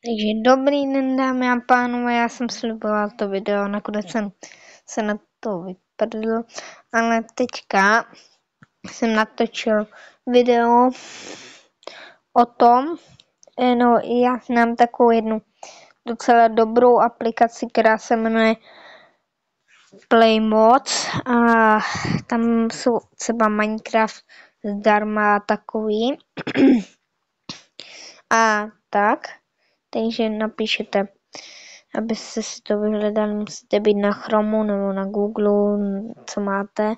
Takže dobrý den, dámy a pánové, já jsem sliboval to video, nakonec jsem se na to vyprdl, ale teďka jsem natočil video o tom, no já znám takovou jednu docela dobrou aplikaci, která se jmenuje Playmods a tam jsou třeba Minecraft zdarma a takový a tak. Takže napíšete, abyste si to vyhledali, musíte být na Chromu nebo na Google, co máte.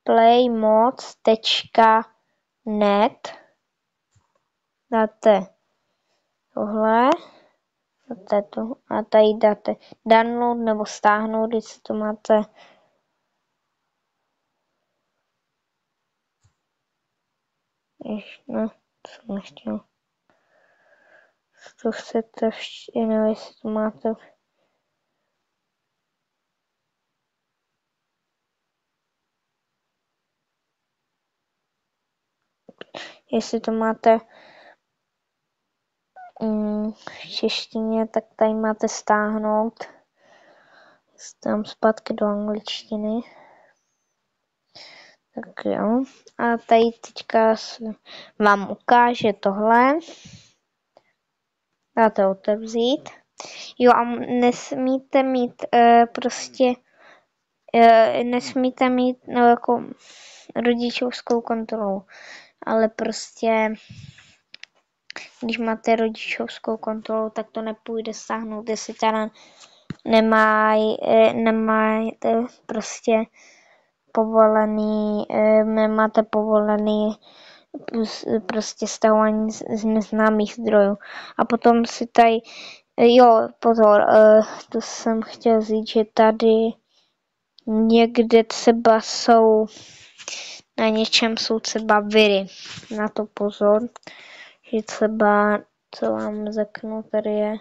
Playmods.net dáte tohle, dáte to a tady dáte download nebo stáhnout, když to máte. Ještě ne, to jsem nechtěl. To chcete, nevím, jestli to máte. Jestli to máte v češtině, tak tady máte stáhnout. Tam zpátky do angličtiny. Tak jo. A tady teďka vám ukáže tohle. Dáte otevřít. Jo a nesmíte mít nesmíte mít no, jako rodičovskou kontrolu. Ale prostě když máte rodičovskou kontrolu, tak to nepůjde stáhnout, jestli teda nemáte prostě povolený, nemáte povolený prostě stahování z neznámých zdrojů. A potom si tady, jo, pozor, to jsem chtěl říct, že tady někde třeba jsou, na něčem jsou třeba viry. Na to pozor, že třeba, co vám řeknu, tady je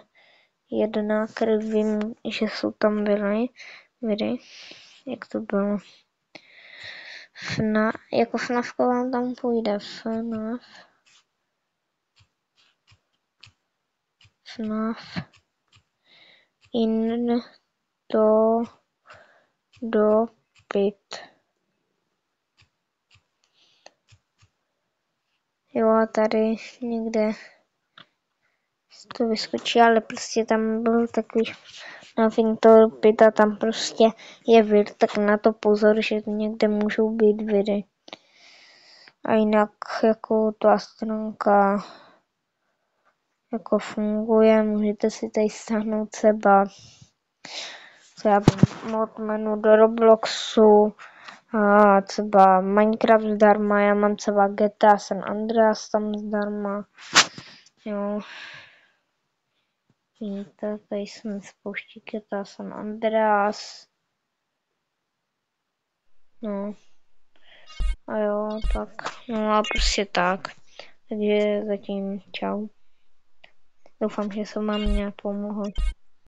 jedna, který vím, že jsou tam viry. Jak to bylo? Jako FNAFko vám tam půjde. FNAF in do pit. Jo a tady někde to vyskočí, ale prostě tam byl takový na pit a tam prostě je vir, tak na to pozor, že někde můžou být viry. A jinak jako ta stránka jako funguje, můžete si tady stáhnout třeba mod menu do Robloxu, a třeba Minecraft zdarma, já mám třeba GTA San Andreas tam zdarma, jo. Vidíte, tady jsme spouští GTA San Andreas, no. A jo, tak, no a prostě tak. Takže zatím čau. Doufám, že jsem vám nějak pomohl.